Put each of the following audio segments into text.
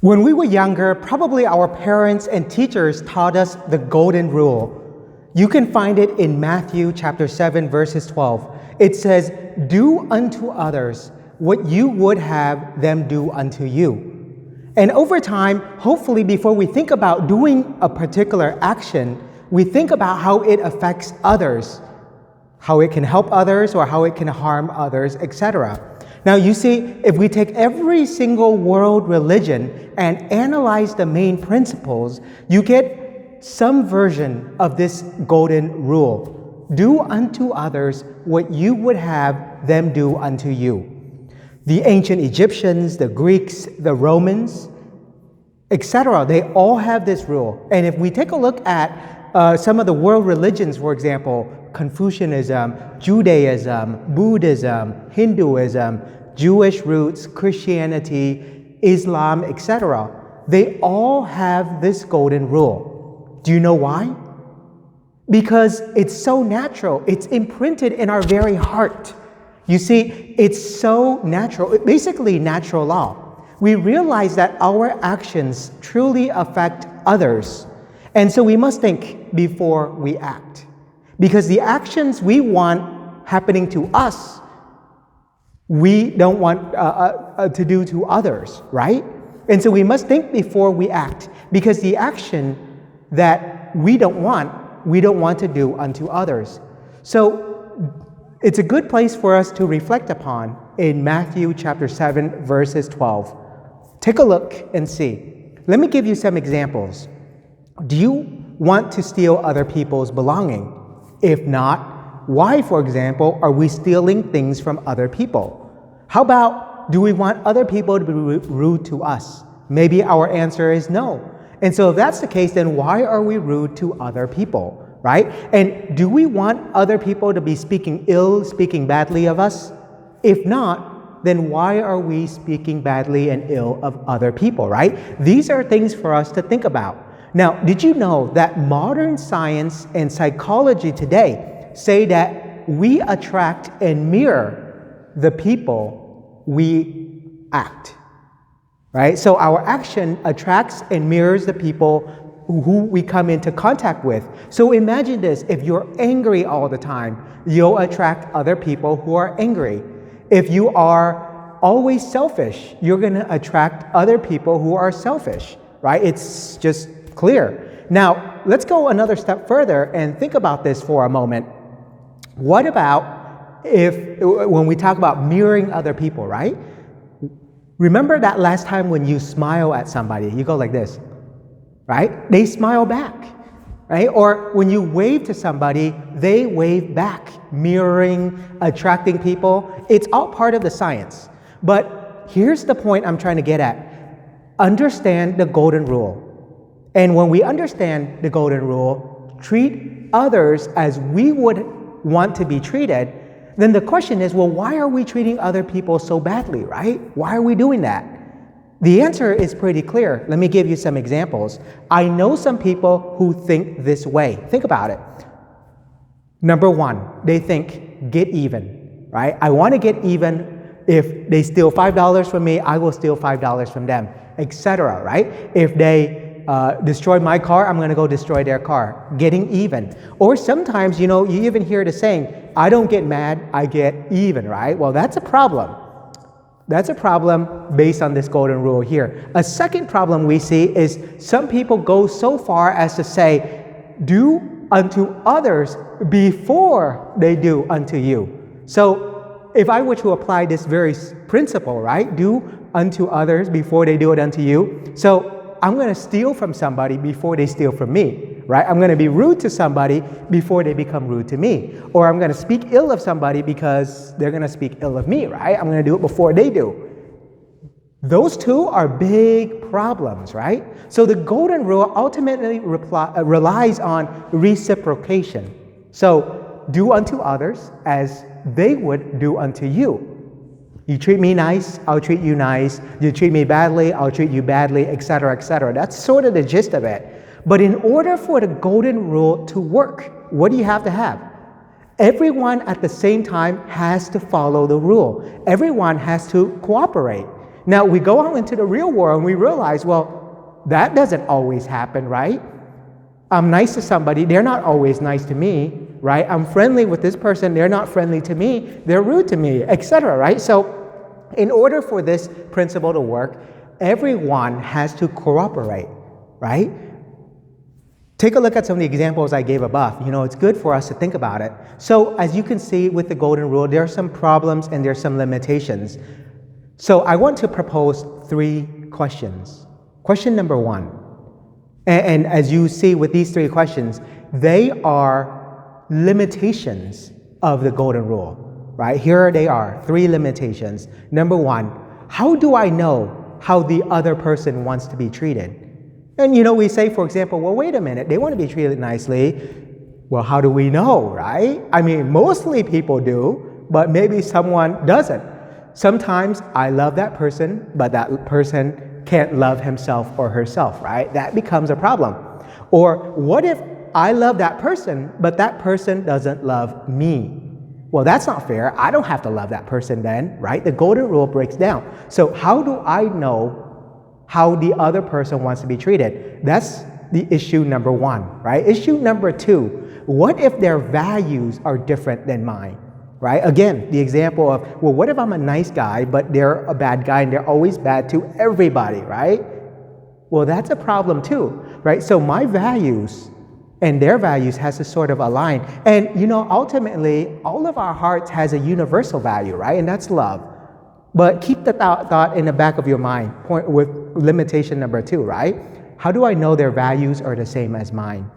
When we were younger, probably our parents and teachers taught us the golden rule. You can find it in Matthew chapter 7, verses 12. It says, "Do unto others what you would have them do unto you." And over time, hopefully before we think about doing a particular action, we think about how it affects others, how it can help others or how it can harm others, etc. Now you see, if we take every single world religion and analyze the main principles, you get some version of this golden rule. Do unto others what you would have them do unto you. The ancient Egyptians, the Greeks, the Romans, etc., they all have this rule. And if we take a look at some of the world religions, for example, Confucianism, Judaism, Buddhism, Hinduism, Jewish roots, Christianity, Islam, etc., they all have this golden rule. Do you know why? Because it's so natural. It's imprinted in our very heart. You see, it's so natural, basically natural law. We realize that our actions truly affect others. And so we must think before we act. Because the actions we want happening to us, we don't want to do to others, right? And so we must think before we act. Because the action that we don't want to do unto others. So it's a good place for us to reflect upon in Matthew chapter 7, verses 12. Take a look and see. Let me give you some examples. Do you want to steal other people's belonging? If not, why, for example, are we stealing things from other people? How about, do we want other people to be rude to us? Maybe our answer is no. And so if that's the case, then why are we rude to other people, right? And do we want other people to be speaking badly of us? If not, then why are we speaking badly and ill of other people, right? These are things for us to think about. Now, did you know that modern science and psychology today say that we attract and mirror the people we act, right? So our action attracts and mirrors the people who we come into contact with. So imagine this, if you're angry all the time, you'll attract other people who are angry. If you are always selfish, you're going to attract other people who are selfish, right? It's just clear. Now, let's go another step further and think about this for a moment. What about when we talk about mirroring other people, right? Remember that last time when you smile at somebody, you go like this, right? They smile back, right? Or when you wave to somebody, they wave back, mirroring, attracting people. It's all part of the science. But here's the point I'm trying to get at. Understand the golden rule. And when we understand the golden rule, treat others as we would want to be treated, then the question is, well, why are we treating other people so badly, right? Why are we doing that? The answer is pretty clear. Let me give you some examples. I know some people who think this way. Think about it. Number one, they think, get even, right? I want to get even. If they steal $5 from me, I will steal $5 from them, etc., right? If they destroy my car, I'm going to go destroy their car. Getting even. Or sometimes, you even hear the saying, I don't get mad, I get even, right? Well, that's a problem. That's a problem based on this golden rule here. A second problem we see is some people go so far as to say, do unto others before they do unto you. So if I were to apply this very principle, right? Do unto others before they do it unto you. So I'm going to steal from somebody before they steal from me, right? I'm going to be rude to somebody before they become rude to me. Or I'm going to speak ill of somebody because they're going to speak ill of me, right? I'm going to do it before they do. Those two are big problems, right? So the golden rule ultimately relies on reciprocation. So do unto others as they would do unto you. You treat me nice, I'll treat you nice. You treat me badly, I'll treat you badly, etc., etc. That's sort of the gist of it. But in order for the golden rule to work, what do you have to have? Everyone at the same time has to follow the rule. Everyone has to cooperate. Now, we go out into the real world and we realize, well, that doesn't always happen, right? I'm nice to somebody, they're not always nice to me, right? I'm friendly with this person, they're not friendly to me, they're rude to me, etc., right? So in order for this principle to work, everyone has to cooperate, right? Take a look at some of the examples I gave above. It's good for us to think about it. So as you can see with the golden rule, there are some problems and there are some limitations. So I want to propose 3 questions. Question number 1. And as you see with these 3 questions, they are limitations of the golden rule, right? Here they are, 3 limitations. Number 1, how do I know how the other person wants to be treated? And we say, for example, well, wait a minute, they want to be treated nicely. Well, how do we know, right? I mean, mostly people do, but maybe someone doesn't. Sometimes I love that person, but that person can't love himself or herself, right? That becomes a problem. Or what if I love that person, but that person doesn't love me? Well, that's not fair. I don't have to love that person then, right? The golden rule breaks down. So how do I know how the other person wants to be treated? That's the issue number 1, right? Issue number 2, what if their values are different than mine? Right? Again, the example of, well, what if I'm a nice guy, but they're a bad guy and they're always bad to everybody, right? Well, that's a problem too, right? So my values and their values has to sort of align. And, ultimately, all of our hearts has a universal value, right? And that's love. But keep the thought in the back of your mind, point with limitation number 2, right? How do I know their values are the same as mine?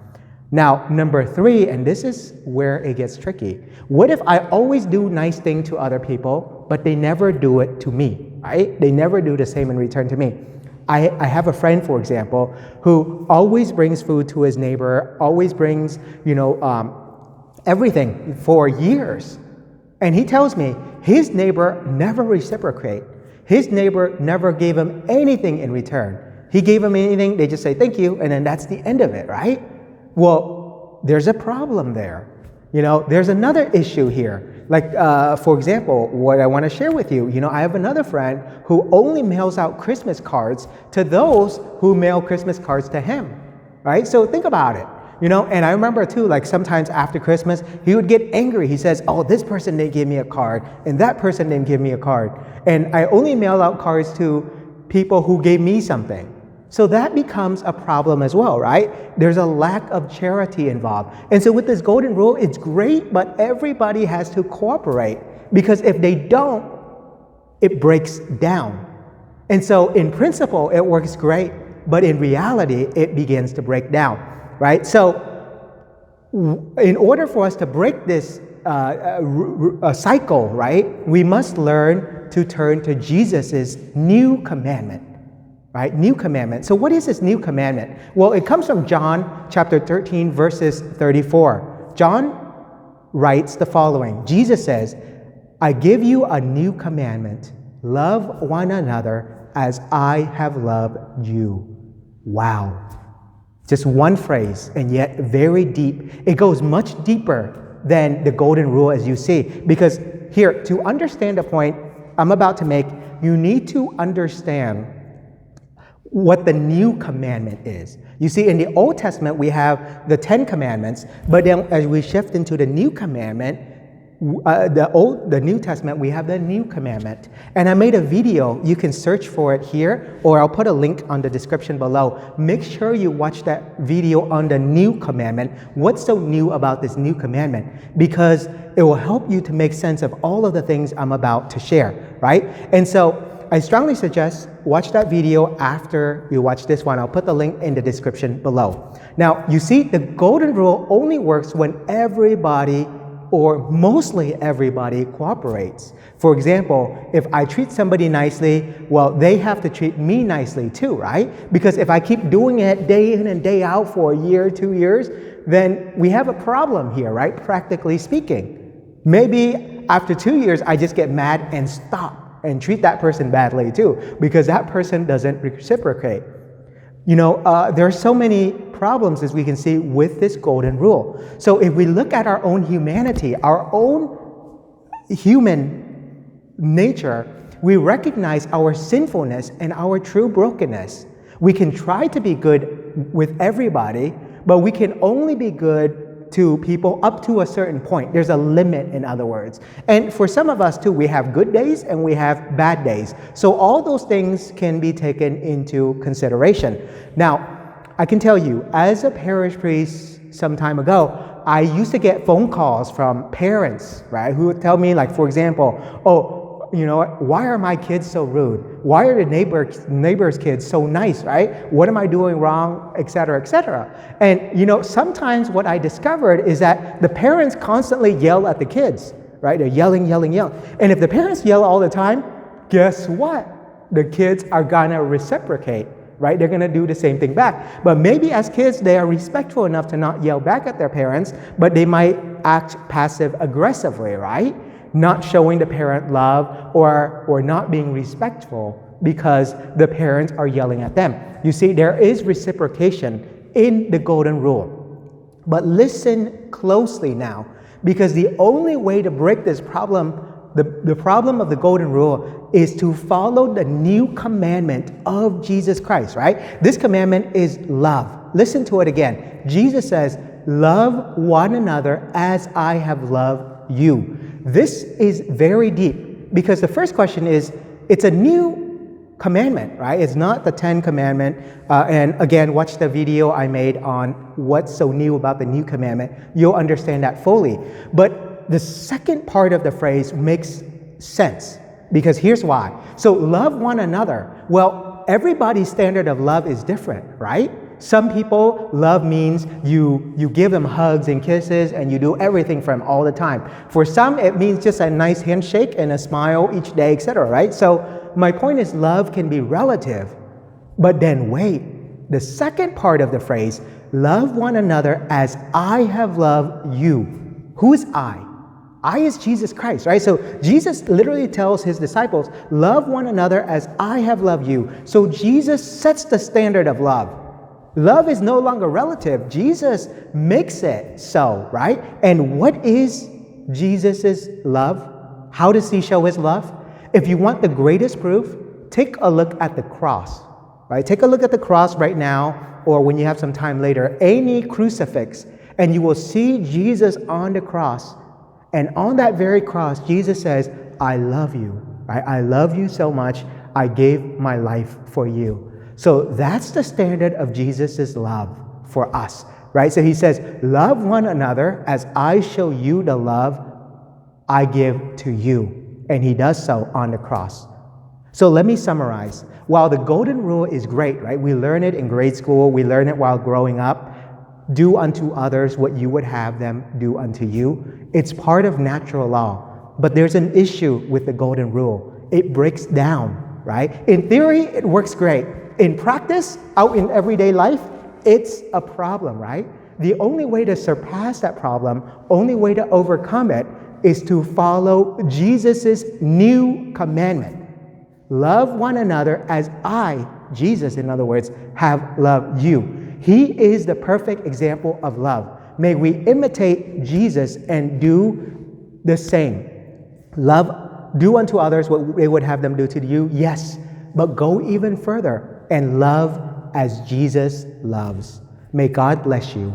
Now, number 3, and this is where it gets tricky. What if I always do nice things to other people, but they never do it to me, right? They never do the same in return to me. I have a friend, for example, who always brings food to his neighbor, always brings, everything for years. And he tells me his neighbor never reciprocate. His neighbor never gave him anything in return. He gave him anything, they just say thank you, and then that's the end of it, right? Well, there's a problem there. There's another issue here. Like, for example, what I want to share with you, I have another friend who only mails out Christmas cards to those who mail Christmas cards to him, right? So think about it, and I remember too, like sometimes after Christmas, he would get angry. He says, oh, this person didn't give me a card, and that person didn't give me a card. And I only mail out cards to people who gave me something. So that becomes a problem as well, right? There's a lack of charity involved. And so with this golden rule, it's great, but everybody has to cooperate, because if they don't, it breaks down. And so in principle, it works great, but in reality, it begins to break down, right? So in order for us to break this cycle, right, we must learn to turn to Jesus's new commandment. Right? New commandment. So what is this new commandment? Well, it comes from John chapter 13, verses 34. John writes the following. Jesus says, I give you a new commandment. Love one another as I have loved you. Wow. Just one phrase, and yet very deep. It goes much deeper than the golden rule, as you see. Because here, to understand the point I'm about to make, you need to understand what the new commandment is. You see, in the Old Testament, we have the 10 commandments, but then as we shift into the new commandment, the New Testament, we have the new commandment. And I made a video. You can search for it here, or I'll put a link on the description below. Make sure you watch that video on the new commandment. What's so new about this new commandment? Because it will help you to make sense of all of the things I'm about to share, right? And so I strongly suggest watch that video after you watch this one. I'll put the link in the description below. Now, you see, the golden rule only works when everybody, or mostly everybody, cooperates. For example, if I treat somebody nicely, well, they have to treat me nicely too, right? Because if I keep doing it day in and day out for a year, 2 years, then we have a problem here, right? Practically speaking. Maybe after 2 years, I just get mad and stop and treat that person badly too, because that person doesn't reciprocate. There are so many problems, as we can see, with this golden rule. So if we look at our own humanity, our own human nature, we recognize our sinfulness and our true brokenness. We can try to be good with everybody, but we can only be good to people up to a certain point. There's a limit, in other words. And for some of us too, we have good days and we have bad days. So all those things can be taken into consideration. Now, I can tell you, as a parish priest some time ago, I used to get phone calls from parents, right, who would tell me, like, for example, oh, you know what, why are my kids so rude? Why are the neighbor's kids so nice, right? What am I doing wrong, et cetera, et cetera? And, you know, sometimes what I discovered is that the parents constantly yell at the kids, right? They're yelling. And if the parents yell all the time, guess what? The kids are gonna reciprocate, right? They're gonna do the same thing back. But maybe as kids, they are respectful enough to not yell back at their parents, but they might act passive-aggressively, right? Not showing the parent love or not being respectful because the parents are yelling at them. You see, there is reciprocation in the golden rule. But listen closely now, because the only way to break this problem, the problem of the golden rule, is to follow the new commandment of Jesus Christ, right? This commandment is love. Listen to it again. Jesus says, love one another as I have loved you. This is very deep because the first question is, it's a new commandment, right? It's not the 10 commandment. And again, watch the video I made on what's so new about the new commandment. You'll understand that fully. But the second part of the phrase makes sense because here's why. So love one another. Well, everybody's standard of love is different, right? Some people, love means you give them hugs and kisses and you do everything for them all the time. For some, it means just a nice handshake and a smile each day, etc., right? So my point is love can be relative. But then wait, the second part of the phrase, love one another as I have loved you. Who is I? I is Jesus Christ, right? So Jesus literally tells his disciples, love one another as I have loved you. So Jesus sets the standard of love. Love is no longer relative. Jesus makes it so, right? And what is Jesus' love? How does he show his love? If you want the greatest proof, take a look at the cross, right? Take a look at the cross right now, or when you have some time later, any crucifix, and you will see Jesus on the cross. And on that very cross, Jesus says, I love you, right? I love you so much, I gave my life for you. So that's the standard of Jesus' love for us, right? So he says, love one another as I show you the love I give to you. And he does so on the cross. So let me summarize. While the golden rule is great, right? We learn it in grade school. We learn it while growing up. Do unto others what you would have them do unto you. It's part of natural law. But there's an issue with the golden rule. It breaks down, right? In theory, it works great. In practice, out in everyday life, it's a problem, right? The only way to surpass that problem, only way to overcome it, is to follow Jesus' new commandment. Love one another as I, Jesus in other words, have loved you. He is the perfect example of love. May we imitate Jesus and do the same. Love, do unto others what they would have them do to you, yes, but go even further and love as Jesus loves. May God bless you.